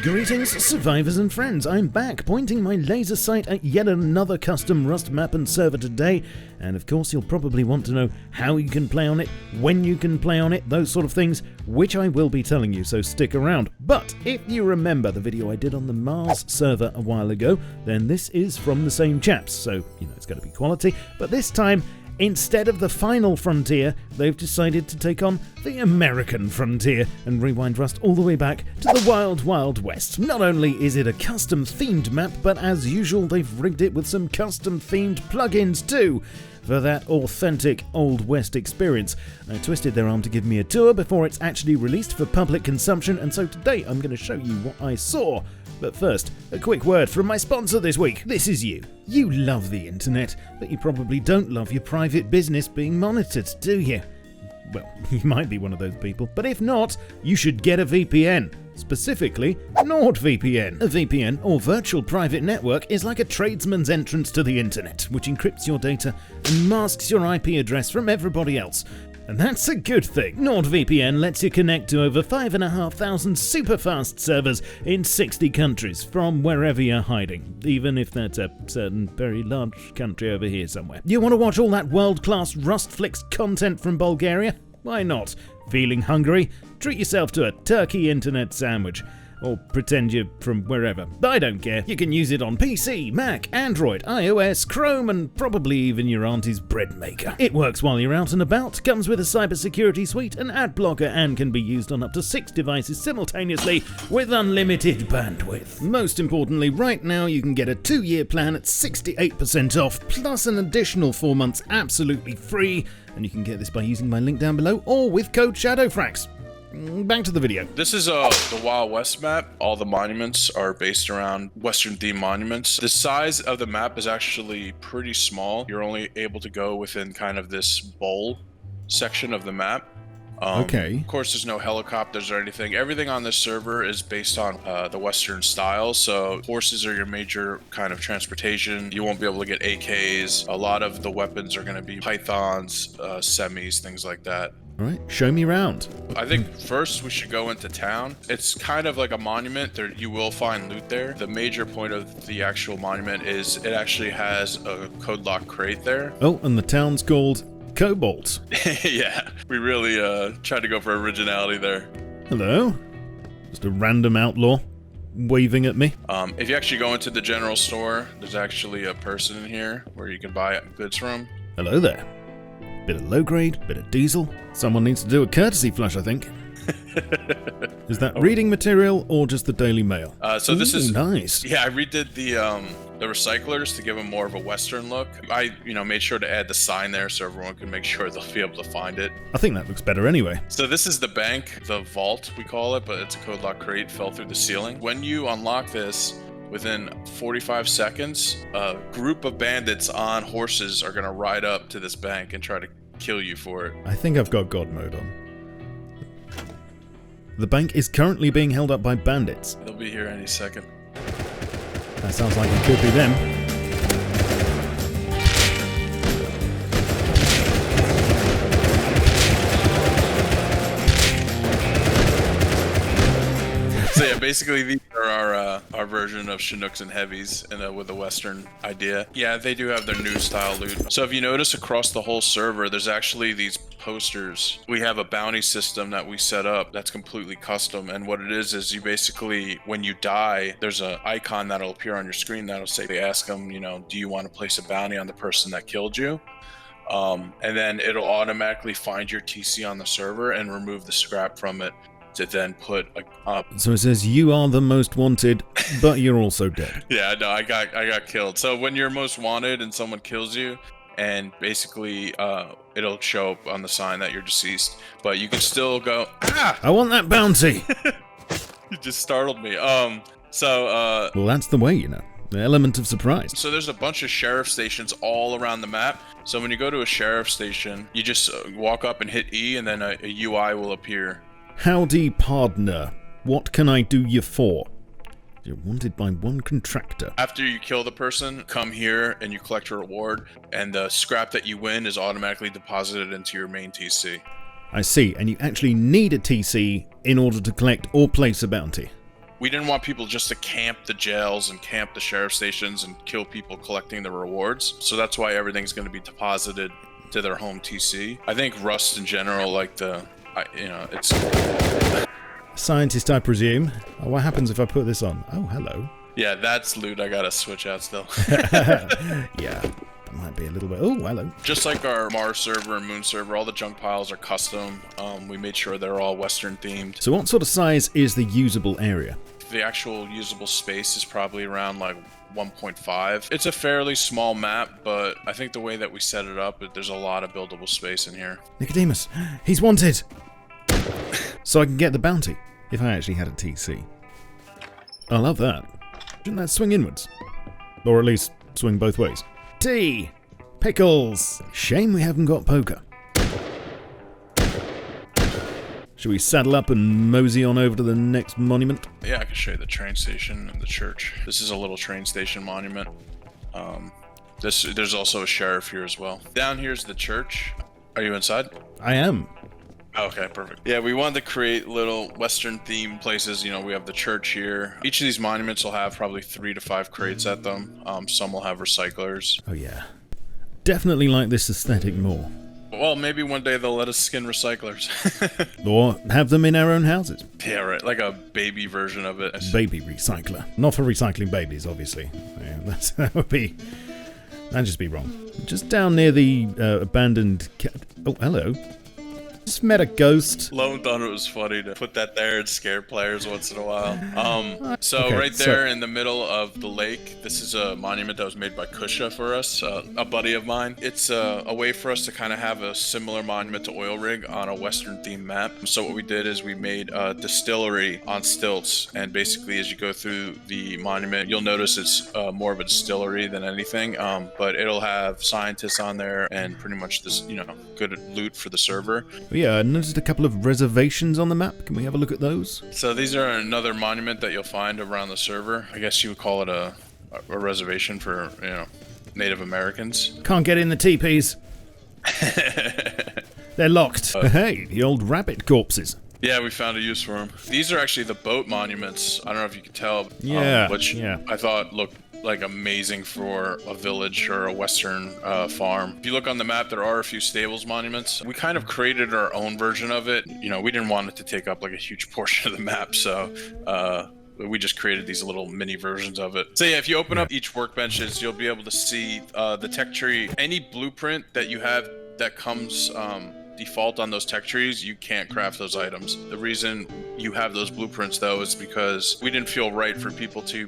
Greetings, survivors and friends. I'm back, pointing my laser sight at yet another custom Rust map and server today. And of course, you'll probably want to know how you can play on it, when you can play on it, those sort of things, which I will be telling you, so stick around. But if you remember the video I did on the Mars server a while ago, then this is from the same chaps, so, it's going to be quality. But this time, instead of the final frontier, they've decided to take on the American frontier and rewind Rust all the way back to the Wild Wild West. Not only is it a custom themed map, but as usual they've rigged it with some custom themed plugins too, for that authentic Old West experience. I twisted their arm to give me a tour before it's actually released for public consumption, and so today I'm going to show you what I saw. But first, a quick word from my sponsor this week. This is you. You love the internet, but you probably don't love your private business being monitored, do you? Well, you might be one of those people, but if not, you should get a VPN. Specifically, NordVPN. A VPN, or virtual private network, is like a tradesman's entrance to the internet, which encrypts your data and masks your IP address from everybody else. And that's a good thing. NordVPN lets you connect to over 5,500 super-fast servers in 60 countries from wherever you're hiding, even if that's a certain very large country over here somewhere. You want to watch all that world-class Rustflix content from Bulgaria? Why not? Feeling hungry? Treat yourself to a turkey internet sandwich. Or pretend you're from wherever. I don't care. You can use it on PC, Mac, Android, iOS, Chrome, and probably even your auntie's bread maker. It works while you're out and about, comes with a cybersecurity suite, an ad blocker, and can be used on up to 6 devices simultaneously with unlimited bandwidth. Most importantly, right now you can get a 2-year plan at 68% off, plus an additional 4 months absolutely free, and you can get this by using my link down below or with code SHADOWFRAX. Back to the video. This is the Wild West map. All the monuments are based around Western themed monuments. The size of the map is actually pretty small. You're only able to go within kind of this bowl section of the map. Okay. Of course, there's no helicopters or anything. Everything on this server is based on the Western style. So horses are your major kind of transportation. You won't be able to get AKs. A lot of the weapons are going to be pythons, semis, things like that. All right, show me around. I think first we should go into town. It's kind of like a monument. There, you will find loot there. The major point of the actual monument is it actually has a code lock crate there. Oh, and the town's called Cobalt. Yeah, we really tried to go for originality there. Hello? Just a random outlaw waving at me. If you actually go into the general store, there's actually a person in here where you can buy goods from. Hello there. Bit of low grade, bit of diesel. Someone needs to do a courtesy flush, I think. Is that reading material or just the Daily Mail? So this is nice. Yeah, I redid the recyclers to give them more of a Western look. I made sure to add the sign there so everyone can make sure they'll be able to find it. I think that looks better anyway. So this is the bank, the vault we call it, but it's a code lock crate, fell through the ceiling. When you unlock this, within 45 seconds, a group of bandits on horses are going to ride up to this bank and try to kill you for it. I think I've got God mode on. The bank is currently being held up by bandits. They'll be here any second. That sounds like it could be them. So yeah, basically these are our version of Chinooks and Heavies with a Western idea. Yeah, they do have their new style loot. So if you notice across the whole server, there's actually these posters. We have a bounty system that we set up that's completely custom. And what it is you basically, when you die, there's an icon that'll appear on your screen that'll say, they ask them, do you want to place a bounty on the person that killed you? And then it'll automatically find your TC on the server and remove the scrap from it to then put up. So it says you are the most wanted, but you're also dead. Yeah, no, I got killed. So when you're most wanted and someone kills you, and basically it'll show up on the sign that you're deceased, but you can still go, ah! I want that bounty. You just startled me. Well, that's the way, the element of surprise. So there's a bunch of sheriff stations all around the map. So when you go to a sheriff station, you just walk up and hit E, and then a UI will appear. Howdy, partner. What can I do you for? You're wanted by one contractor. After you kill the person, come here and you collect a reward, and the scrap that you win is automatically deposited into your main TC. I see, and you actually need a TC in order to collect or place a bounty. We didn't want people just to camp the jails and camp the sheriff stations and kill people collecting the rewards. So that's why everything's going to be deposited to their home TC. I think Rust in general, like it's... Scientist, I presume. Oh, what happens if I put this on? Oh, hello. Yeah, that's loot I gotta switch out still. Yeah, that might be a little bit... Oh, hello. Just like our Mars server and Moon server, all the junk piles are custom. We made sure they're all Western themed. So what sort of size is the usable area? The actual usable space is probably around like 1.5. It's a fairly small map, but I think the way that we set it up, there's a lot of buildable space in here. Nicodemus, he's wanted! So I can get the bounty, if I actually had a TC. I love that. Shouldn't that swing inwards? Or at least swing both ways. Tea! Pickles! Shame we haven't got poker. Should we saddle up and mosey on over to the next monument? Yeah, I can show you the train station and the church. This is a little train station monument. There's also a sheriff here as well. Down here's the church. Are you inside? I am. Okay, perfect. Yeah, we wanted to create little Western themed places. You know, we have the church here. Each of these monuments will have probably 3 to 5 crates at them. Some will have recyclers. Oh yeah. Definitely like this aesthetic more. Well, maybe one day they'll let us skin recyclers. Or have them in our own houses. Yeah, right. Like a baby version of it. Baby recycler. Not for recycling babies, obviously. Yeah, that'd just be wrong. Just down near the abandoned... Oh, hello. Just met a ghost. Lone thought it was funny to put that there and scare players once in a while. So okay, right there in the middle of the lake, this is a monument that was made by Kusha for us, a buddy of mine. It's a way for us to kind of have a similar monument to Oil Rig on a Western themed map. So what we did is we made a distillery on stilts, and basically as you go through the monument, you'll notice it's more of a distillery than anything, but it'll have scientists on there and pretty much this, good loot for the server. Yeah, I noticed a couple of reservations on the map. Can we have a look at those? So these are another monument that you'll find around the server. I guess you would call it a reservation for, Native Americans. Can't get in the teepees. They're locked. Hey, the old rabbit corpses. Yeah, we found a use for them. These are actually the boat monuments. I don't know if you can tell. Yeah, which yeah. I thought looked like amazing for a village or a Western farm. If you look on the map, there are a few stables monuments. We kind of created our own version of it. We didn't want it to take up like a huge portion of the map, so we just created these little mini versions of it. So yeah, if you open up each workbenches, you'll be able to see the tech tree. Any blueprint that you have that comes default on those tech trees, you can't craft those items. The reason you have those blueprints though is because we didn't feel right for people to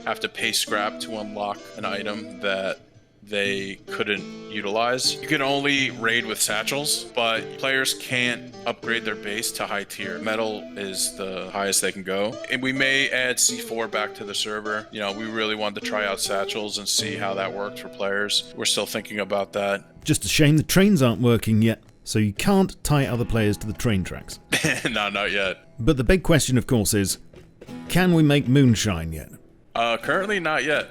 have to pay scrap to unlock an item that they couldn't utilize. You can only raid with satchels, but players can't upgrade their base to high tier. Metal is the highest they can go. And we may add C4 back to the server. We really wanted to try out satchels and see how that worked for players. We're still thinking about that. Just a shame the trains aren't working yet, so you can't tie other players to the train tracks. No, not yet. But the big question, of course, is, can we make moonshine yet? Currently not yet.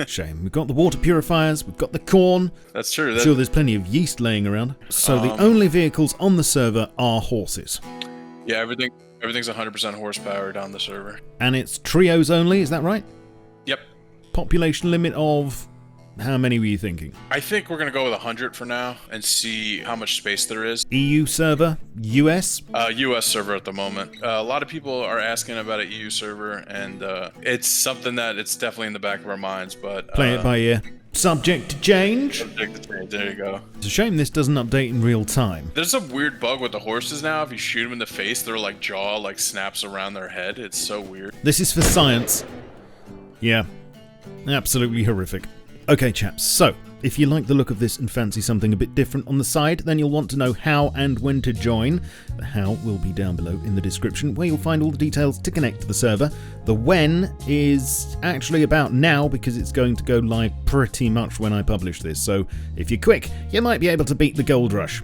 Shame. We've got the water purifiers, we've got the corn. That's true. I'm sure there's plenty of yeast laying around. So the only vehicles on the server are horses. Yeah, everything's 100% horsepower on the server. And it's trios only, is that right? Yep. Population limit of... How many were you thinking? I think we're going to go with 100 for now and see how much space there is. EU server? US? US server at the moment. A lot of people are asking about an EU server, and it's something that it's definitely in the back of our minds, but... Play it by ear. Subject to change? Subject to change, there you go. It's a shame this doesn't update in real time. There's a weird bug with the horses now. If you shoot them in the face, their jaw snaps around their head. It's so weird. This is for science. Yeah. Absolutely horrific. Okay chaps, so if you like the look of this and fancy something a bit different on the side, then you'll want to know how and when to join. The how will be down below in the description, where you'll find all the details to connect to the server. The when is actually about now, because it's going to go live pretty much when I publish this, so if you're quick, you might be able to beat the gold rush.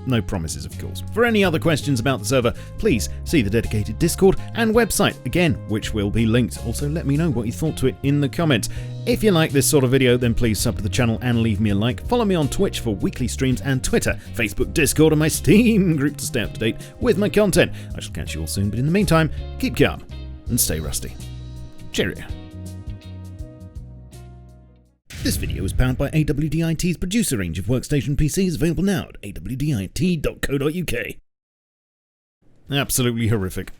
No promises, of course. For any other questions about the server, please see the dedicated Discord and website, again, which will be linked. Also, let me know what you thought to it in the comments. If you like this sort of video, then please sub to the channel and leave me a like. Follow me on Twitch for weekly streams and Twitter, Facebook, Discord, and my Steam group to stay up to date with my content. I shall catch you all soon, but in the meantime, keep calm and stay rusty. Cheerio. This video was powered by AWDIT's producer range of workstation PCs, available now at awdit.co.uk. Absolutely horrific.